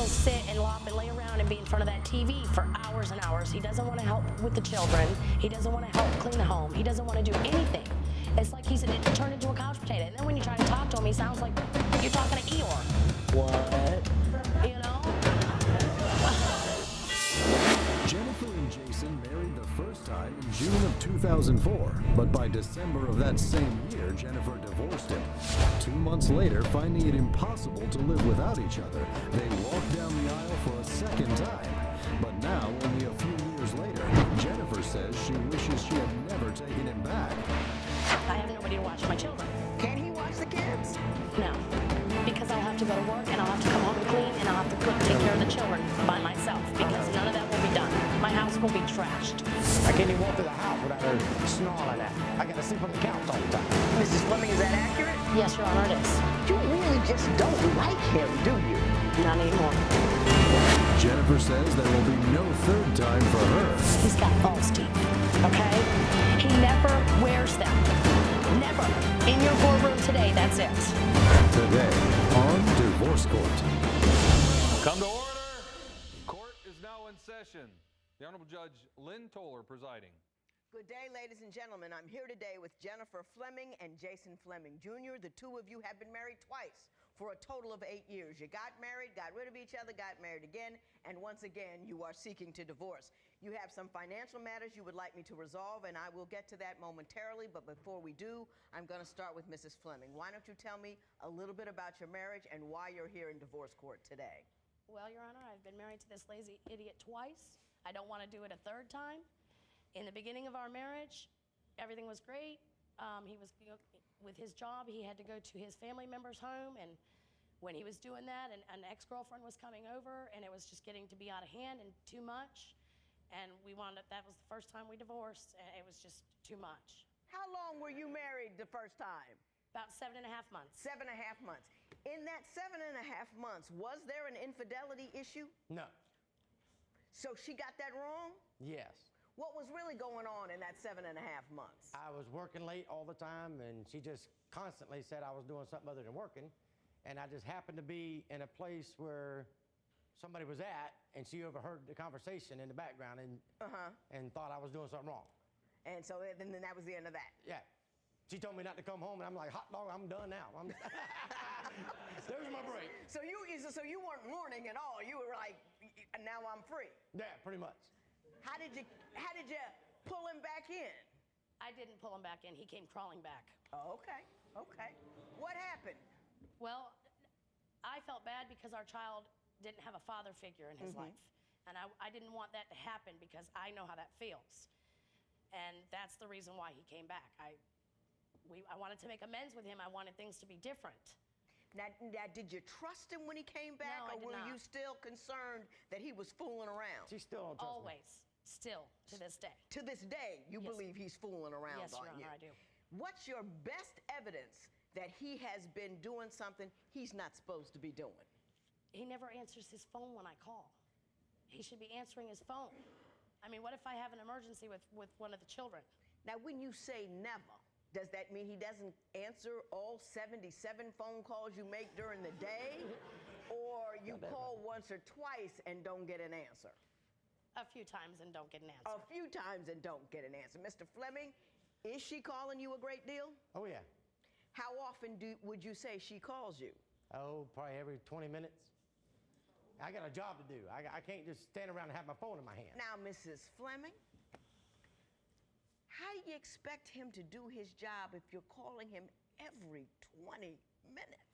sit and lay around and be in front of that TV for hours and hours. He doesn't want to help with the children. He doesn't want to help clean the home. He doesn't want to do anything. It's like he's turned into a couch potato. And then when you try to talk to him, he sounds like you're talking to Eeyore. What? You know? Jennifer and Jayson married the first time in June of 2004, but by December of that same year, Jennifer divorced him. 2 months later, finding it impossible to live without each other, they walked down the aisle for a second time. But now, only a few years later, Jennifer says she wishes she had never taken him back. I have nobody to watch my children. Can he watch the kids? No, because I'll have to go to work and I'll have to come home and clean and I'll have to cook, take care of the children by myself because none of that will be done. My house will be trashed. I can't even walk through the house without her snarling at me. I gotta sleep on the couch all the time. Mrs. Fleming, is that accurate? Yes, Your Honor, it is. You really just don't like him, do you? Not anymore. Jennifer says there will be no third time for her. He's got false teeth, okay? He never wears them. Never. In your courtroom today, that's it. Today on Divorce Court. Come to order. Court is now in session. The Honorable Judge Lynn Toller presiding. Good day, ladies and gentlemen. I'm here today with Jennifer Fleming and Jayson Fleming Jr. The two of you have been married twice for a total of 8 years. You got married, got rid of each other, got married again, and once again, you are seeking to divorce. You have some financial matters you would like me to resolve, and I will get to that momentarily, but before we do, I'm going to start with Mrs. Fleming. Why don't you tell me a little bit about your marriage and why you're here in divorce court today? Well, Your Honor, I've been married to this lazy idiot twice. I don't want to do it a third time. In the beginning of our marriage, everything was great. He was, with his job, he had to go to his family member's home, and when he was doing that, an ex-girlfriend was coming over, and it was just getting to be out of hand and too much. And we wound up, that was the first time we divorced, and it was just too much. How long were you married the first time? About 7.5 months. 7.5 months. In that 7.5 months, was there an infidelity issue? No. So she got that wrong? Yes. What was really going on in that 7.5 months? I was working late all the time, and she just constantly said I was doing something other than working. And I just happened to be in a place where somebody was at, and she overheard the conversation in the background and thought I was doing something wrong. And so then that was the end of that. Yeah. She told me not to come home, and I'm like, hot dog, I'm done now. There's my break. So you weren't mourning at all. You were like, now I'm free. Yeah, pretty much. How did you pull him back in? I didn't pull him back in. He came crawling back. Oh, okay. What happened? Well, I felt bad because our child didn't have a father figure in his life. And I didn't want that to happen because I know how that feels. And that's the reason why he came back. I wanted to make amends with him. I wanted things to be different. Now, did you trust him when he came back? No, I did or were not. you still concerned that he was fooling around? She still don't trust me. Always. Still, to this day. To this day, you Yes. believe he's fooling around Yes, on Your you? Honor, I do. What's your best evidence that he has been doing something he's not supposed to be doing? He never answers his phone when I call. He should be answering his phone. I mean, what if I have an emergency with one of the children? Now, when you say never, does that mean he doesn't answer all 77 phone calls you make during the day? Or you call once or twice and don't get an answer? A few times and don't get an answer. A few times and don't get an answer. Mr. Fleming, is she calling you a great deal? Oh, yeah. How often would you say she calls you? Oh, probably every 20 minutes. I got a job to do. I can't just stand around and have my phone in my hand. Now, Mrs. Fleming, how do you expect him to do his job if you're calling him every 20 minutes?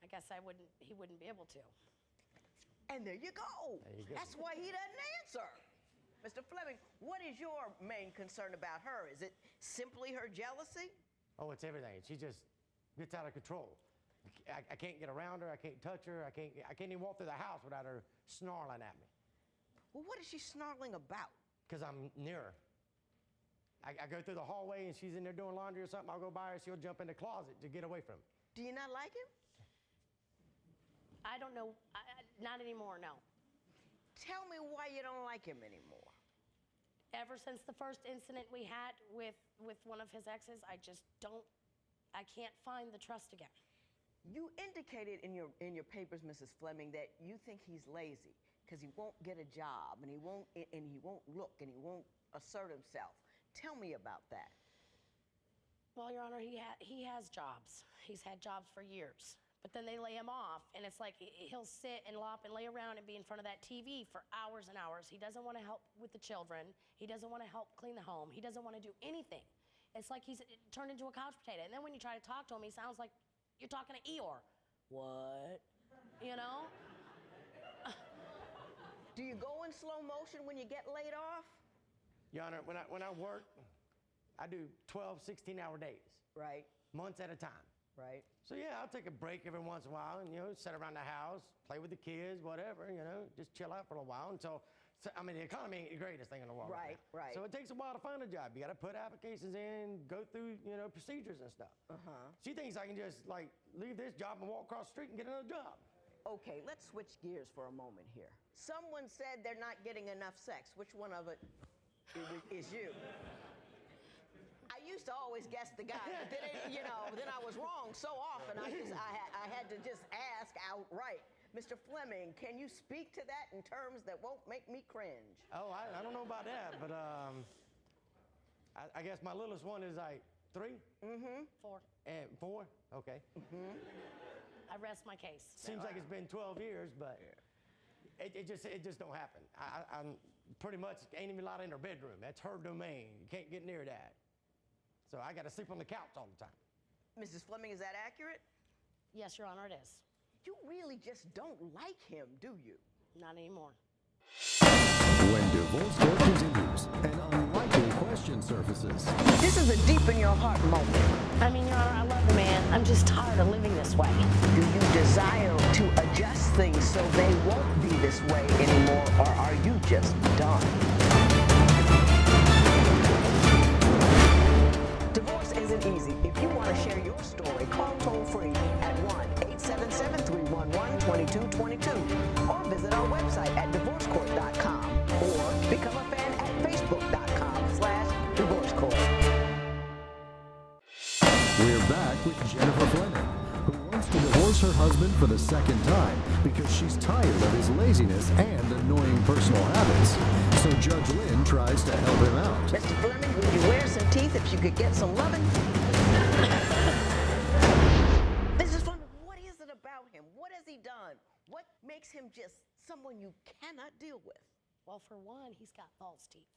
I guess he wouldn't be able to. And there you go. There you go. That's why he doesn't answer. Mr. Fleming, what is your main concern about her? Is it simply her jealousy? Oh, it's everything. She just gets out of control. I can't get around her. I can't touch her. I can't even walk through the house without her snarling at me. Well, what is she snarling about? Because I'm near her. I go through the hallway and she's in there doing laundry or something. I'll go by her. She'll jump in the closet to get away from me. Do you not like him? I don't know. Not anymore, no. Tell me why you don't like him anymore. Ever since the first incident we had with one of his exes, I can't find the trust again. You indicated in your papers, Mrs. Fleming, that you think he's lazy because he won't get a job and he won't look and he won't assert himself. Tell me about that. Well, Your Honor, he has jobs. He's had jobs for years. But then they lay him off, and it's like he'll sit and lop and lay around and be in front of that TV for hours and hours. He doesn't want to help with the children. He doesn't want to help clean the home. He doesn't want to do anything. It's like he's turned into a couch potato. And then when you try to talk to him, he sounds like you're talking to Eeyore. What? You know? Do you go in slow motion when you get laid off? Your Honor, when I work, I do 12, 16-hour days. Right. Months at a time. Right. So yeah, I'll take a break every once in a while and, sit around the house, play with the kids, whatever, just chill out for a little while until, I mean, the economy ain't the greatest thing in the world. Right, now. right. So it takes a while to find a job. You got to put applications in, go through, procedures and stuff. She thinks I can just, leave this job and walk across the street and get another job. Okay, let's switch gears for a moment here. Someone said they're not getting enough sex. Which one of it is you? I used to always guess the guy, but then, then I was wrong so often. I had to just ask outright. Mr. Fleming, can you speak to that in terms that won't make me cringe? Oh, I don't know about that, but I guess my littlest one is 3? 4. And 4? Okay. I rest my case. Seems like it's been 12 years, but it just don't happen. I'm pretty much ain't even allowed in her bedroom. That's her domain. You can't get near that. So I got to sleep on the couch all the time. Mrs. Fleming, is that accurate? Yes, Your Honor, it is. You really just don't like him, do you? Not anymore. When divorce court continues, an unlikely question surfaces. This is a deep in your heart moment. I mean, Your Honor, I love the man. I'm just tired of living this way. Do you desire to adjust things so they won't be this way anymore, or are you just done? Divorce isn't easy. If you want to share your story, call toll-free at 1-877-311-2222 or visit our website at divorcecourt.com or become a fan at facebook.com/divorcecourt. We're back with Jennifer Fleming, who wants to divorce her husband for the second time because she's tired of his laziness and annoying personal habits. So Judge Lynn tries to help him out. Mr. Fleming, would you wear some teeth if you could get some loving? Mrs. Fleming, what is it about him? What has he done? What makes him just someone you cannot deal with? Well, for one, he's got false teeth.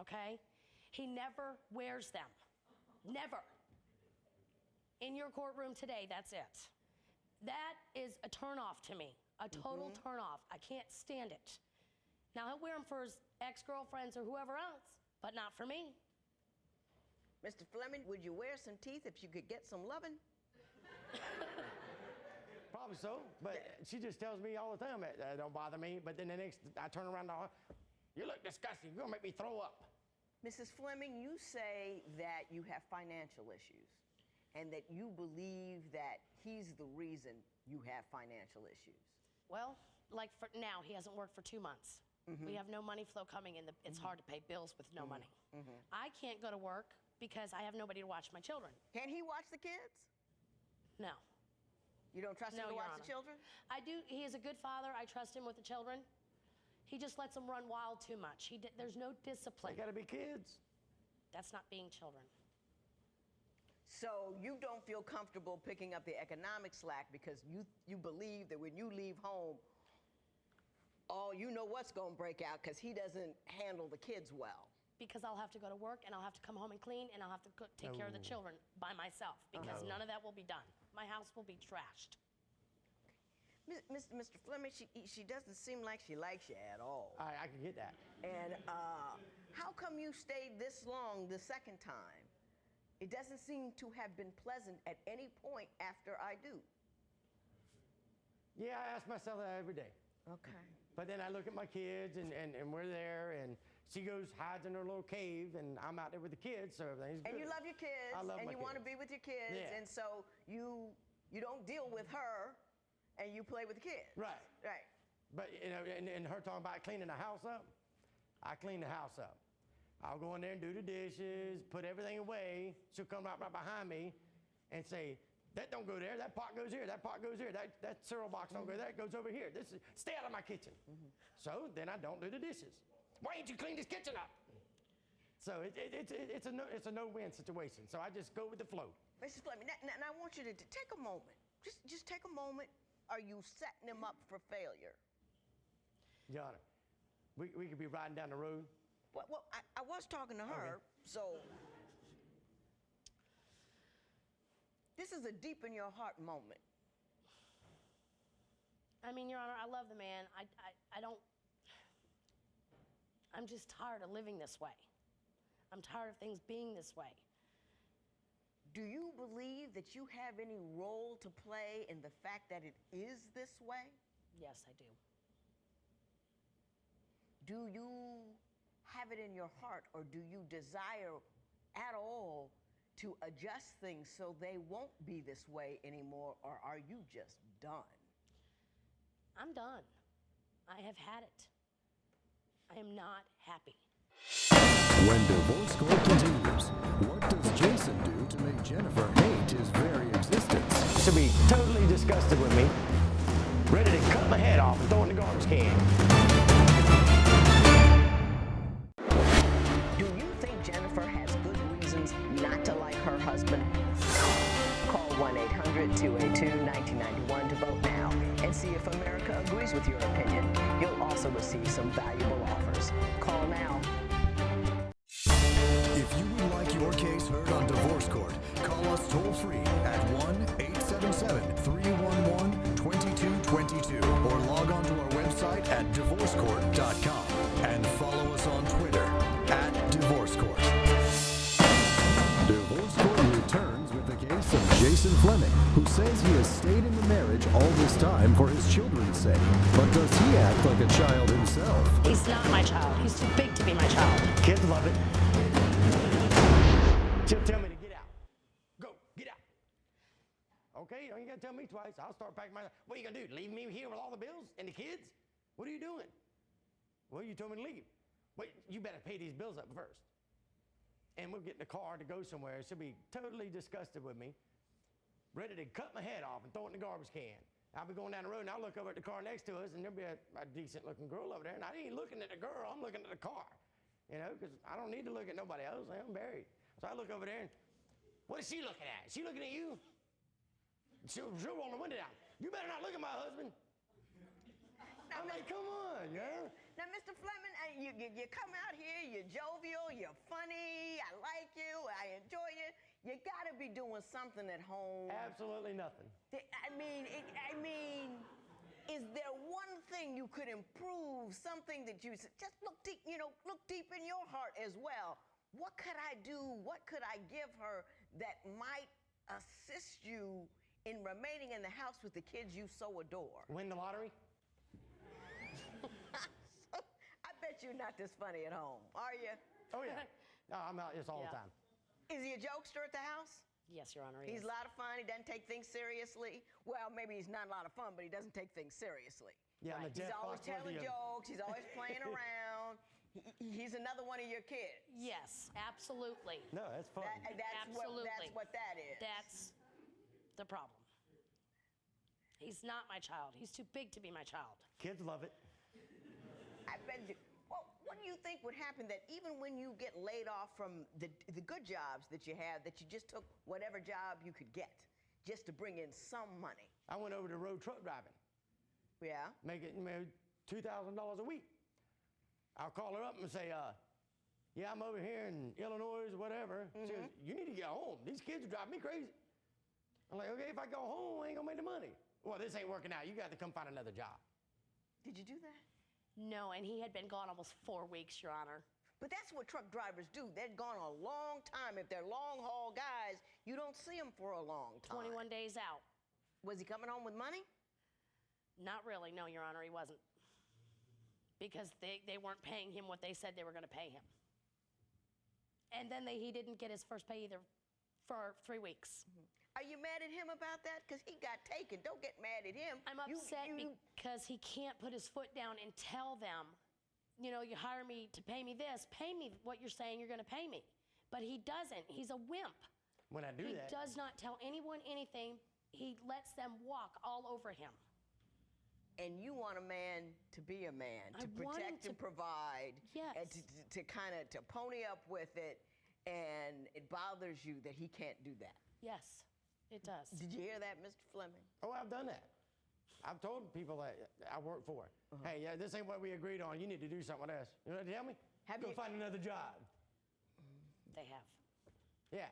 Okay? He never wears them. Never. In your courtroom today, that's it. That is a turnoff to me. A total turnoff. I can't stand it. Now, he'll wear them for his ex-girlfriends or whoever else, but not for me. Mr. Fleming, would you wear some teeth if you could get some loving? Probably so, but she just tells me all the time that don't bother me. But then I turn around and you look disgusting. You're gonna make me throw up. Mrs. Fleming, you say that you have financial issues and that you believe that he's the reason you have financial issues. Well, like for now, he hasn't worked for 2 months. We have no money flow coming in. It's hard to pay bills with no money. I can't go to work because I have nobody to watch my children. Can he watch the kids? No. You don't trust him to Your watch Honor. the children? I do. He is a good father. I trust him with the children. He just lets them run wild too much. There's no discipline. They gotta be kids. That's not being children. So you don't feel comfortable picking up the economic slack because you believe that when you leave home, you know what's going to break out because he doesn't handle the kids well. Because I'll have to go to work and I'll have to come home and clean and I'll have to take care of the children by myself because none of that will be done. My house will be trashed. Mr. Fleming, she doesn't seem like she likes you at all. I can get that. And how come you stayed this long the second time? It doesn't seem to have been pleasant at any point after I do. Yeah, I ask myself that every day. Okay. But then I look at my kids and we're there and she hides in her little cave and I'm out there with the kids, so everything's good. And you love your kids. I love and my you want to kids. be with your kids. Yeah. And so you don't deal with her and you play with the kids. Right. Right. But, and her talking about cleaning the house up, I clean the house up. I'll go in there and do the dishes, put everything away. She'll come right behind me and say, That don't go there. That pot goes here. That pot goes here. That cereal box don't go there. That goes over here. Stay out of my kitchen. So then I don't do the dishes. Why ain't you clean this kitchen up? So it's a no-win situation. So I just go with the flow. Mrs. Fleming, now I want you to take a moment. Just take a moment. Are you setting him up for failure? Your Honor, we could be riding down the road. Well, I was talking to her, so this is a deep in your heart moment. I mean, Your Honor, I love the man. I don't, I'm just tired of living this way. I'm tired of things being this way. Do you believe that you have any role to play in the fact that it is this way? Yes, I do. Do you have it in your heart, or do you desire at all to adjust things so they won't be this way anymore, or are you just done? I'm done. I have had it. I am not happy. When divorce court continues, what does Jayson do to make Jennifer hate his very existence? She'll be totally disgusted with me, ready to cut my head off and throw it in the garbage can. Do you think Jennifer has good reasons not to like her husband? Call 1-800-282-1991 to vote now and see if America agrees with your opinion. You'll also receive some valuable offers. Call now. If you would like your case heard on divorce court, call us toll-free at 1-877-311-2222 or log on to our website at divorcecourt.com and follow us on Twitter at divorcecourt. Divorce Court returns with the case of Jayson Fleming, who says he has stayed in the marriage all this time for his children's sake. But does he act like a child himself? He's not my child. He's too big to be my child. Kids love it. She'll tell me to get out. Go, get out. Okay, you don't gotta tell me twice. I'll start packing my. What are you gonna do? Leave me here with all the bills and the kids? What are you doing? Well, you told me to leave. Wait, you better pay these bills up first. And we'll get in the car to go somewhere. She'll be totally disgusted with me, ready to cut my head off and throw it in the garbage can. I'll be going down the road and I'll look over at the car next to us and there'll be a decent-looking girl over there. And I ain't looking at the girl, I'm looking at the car. You know, because I don't need to look at nobody else. I'm married. So I look over there and, what is she looking at? Is she looking at you? She'll roll the window down. You better not look at my husband. I'm like, come on, yeah. Now, Mr. Fleming, you come out here, you're jovial, you're funny, I like you, I enjoy you. You gotta be doing something at home. Absolutely nothing. I mean, is there one thing you could improve, something that you just look deep, look deep in your heart as well? What could I do? What could I give her that might assist you in remaining in the house with the kids you so adore? Win the lottery? I bet you're not this funny at home, are you? Oh, yeah. No, I'm out just all the Yeah. time. Is he a jokester at the house? Yes, Your Honor, He's is. a lot of fun. He doesn't take things seriously. Well, maybe he's not a lot of fun, but he doesn't take things seriously. Yeah, I'm Right. the He's Jeff always telling Foxworthy of- jokes. He's always playing around. He's another one of your kids. Yes, absolutely. No, that's fun. Absolutely. That's what that is. That's the problem. He's not my child. He's too big to be my child. Kids love it. I bet you. Well, what do you think would happen that even when you get laid off from the good jobs that you have, that you just took whatever job you could get just to bring in some money? I went over to road truck driving, Yeah. making $2,000 a week. I'll call her up and say, yeah, I'm over here in Illinois or whatever. She goes, you need to get home. These kids are driving me crazy. I'm like, okay, if I go home, I ain't gonna make the money. Well, this ain't working out. You got to come find another job. Did you do that? No, and he had been gone almost 4 weeks, Your Honor. But that's what truck drivers do. They're gone a long time. If they're long haul guys, you don't see them for a long time. 21 days out. Was he coming home with money? Not really, no, Your Honor, he wasn't. Because they weren't paying him what they said they were going to pay him. And then he didn't get his first pay either for 3 weeks. Are you mad at him about that? Because he got taken. Don't get mad at him. I'm upset because he can't put his foot down and tell them, you hire me to pay me this, pay me what you're saying you're going to pay me. But he doesn't. He's a wimp. when I do He that. does not tell anyone anything. He lets them walk all over him. And you want a man to be a man, I to want him protect to- and provide, Yes. and to kind of to pony up with it, and it bothers you that he can't do that. Yes, it does. Did you hear that, Mr. Fleming? Oh, I've done that. I've told people that I work for, hey, yeah, this ain't what we agreed on. You need to do something else. You know what they tell me? Have Go you- find another job. They have. Yeah.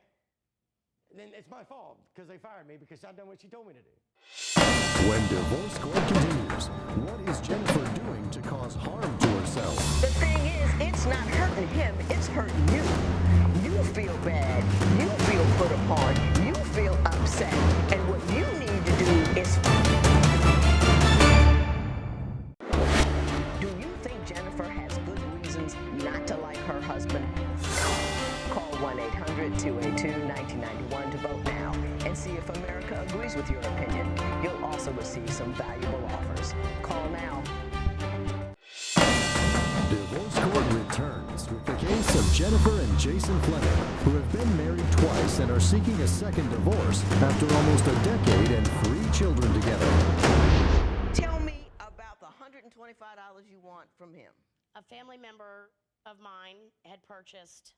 And then it's my fault because they fired me because I've done what she told me to do. When divorce court continues, what is Jennifer doing to cause harm to herself? The thing is, it's not hurting him, it's hurting you. You feel bad, you feel put upon, you feel upset, and what you need to do is... Do you think Jennifer has good reasons not to like her husband? Call 1-800-282-1991 to vote now and see if America agrees with your opinion. You'll also receive some valuable offers. Call now. Divorce court returns with the case of Jennifer and Jayson Fleming, who have been married twice and are seeking a second divorce after almost a decade and 3 children together. Tell me about the $125 you want from him. A family member of mine had purchased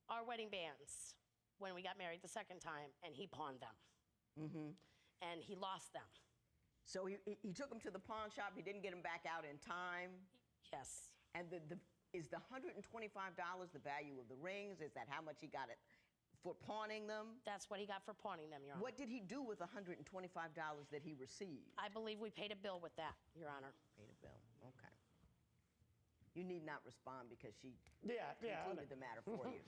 our wedding bands when we got married the second time, and he pawned them. And he lost them. So he took them to the pawn shop. He didn't get them back out in time. Yes. And is the $125 the value of the rings? Is that how much he got it for pawning them? That's what he got for pawning them, Your Honor. What did he do with the $125 that he received? I believe we paid a bill with that, Your Honor. Paid a bill. Okay. You need not respond because she Yeah. concluded the matter for you.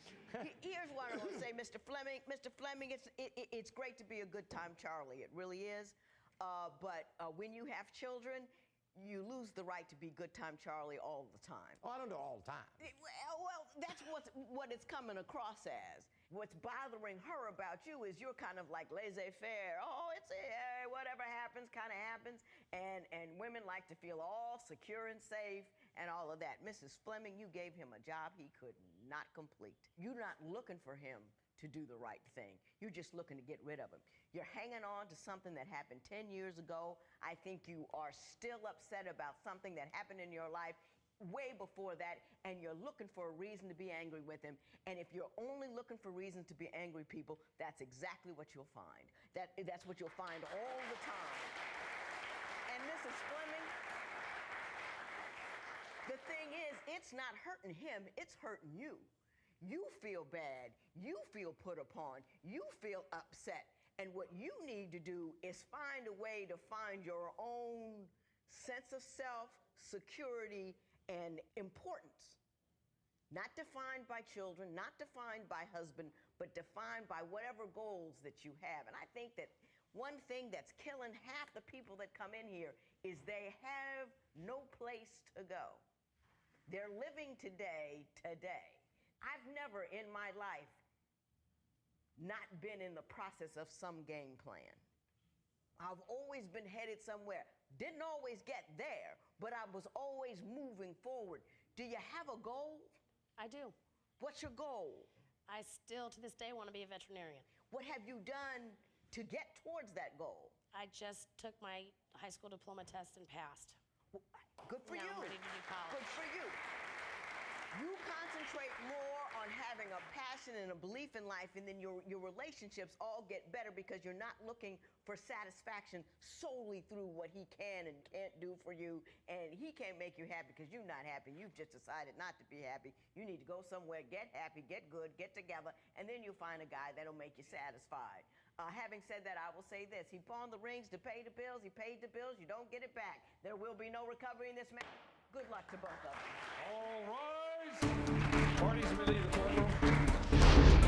Here's what I'm going to say, Mr. Fleming. Mr. Fleming, it's great to be a good time Charlie. It really is. But when you have children, you lose the right to be good time Charlie all the time. Oh, I don't do it all the time. Well, that's what it's coming across as. What's bothering her about you is you're kind of like laissez-faire. Oh, it's whatever happens, kind of happens. And women like to feel all secure and safe and all of that. Mrs. Fleming, you gave him a job he could not complete. You're not looking for him to do the right thing. You're just looking to get rid of him. You're hanging on to something that happened 10 years ago. I think you are still upset about something that happened in your life way before that, and you're looking for a reason to be angry with him. And if you're only looking for reasons to be angry, people, that's exactly what you'll find. That's what you'll find all the time. And Mrs. Fleming, the thing is, it's not hurting him, it's hurting you. You feel bad, you feel put upon, you feel upset. And what you need to do is find a way to find your own sense of self, security, and importance. Not defined by children, not defined by husband, but defined by whatever goals that you have. And I think that one thing that's killing half the people that come in here is they have no place to go. They're living today. I've never in my life not been in the process of some game plan. I've always been headed somewhere. Didn't always get there, but I was always moving forward. Do you have a goal? I do. What's your goal? I still, to this day, want to be a veterinarian. What have you done to get towards that goal? I just took my high school diploma test and passed. Good for Now you. I'm ready to do college. Good for you. You concentrate more on having a passion and a belief in life, and then your relationships all get better because you're not looking for satisfaction solely through what he can and can't do for you, and he can't make you happy because you're not happy. You've just decided not to be happy. You need to go somewhere, get happy, get good, get together, and then you'll find a guy that'll make you satisfied. Having said that, I will say this. He pawned the rings to pay the bills. He paid the bills. You don't get it back. There will be no recovery in this matter. Good luck to both of them. All rise. Parties may leave the courtroom.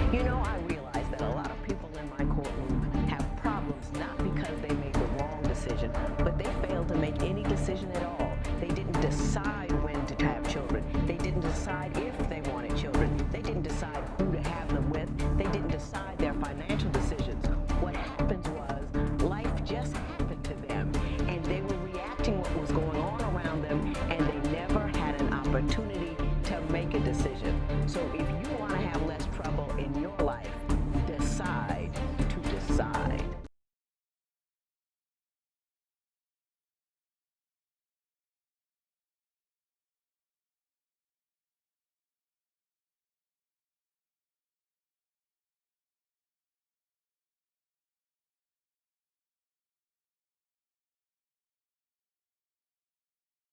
You know, I realize that a lot of people in my courtroom have problems not because they made the wrong decision, but they failed to make any decision at all.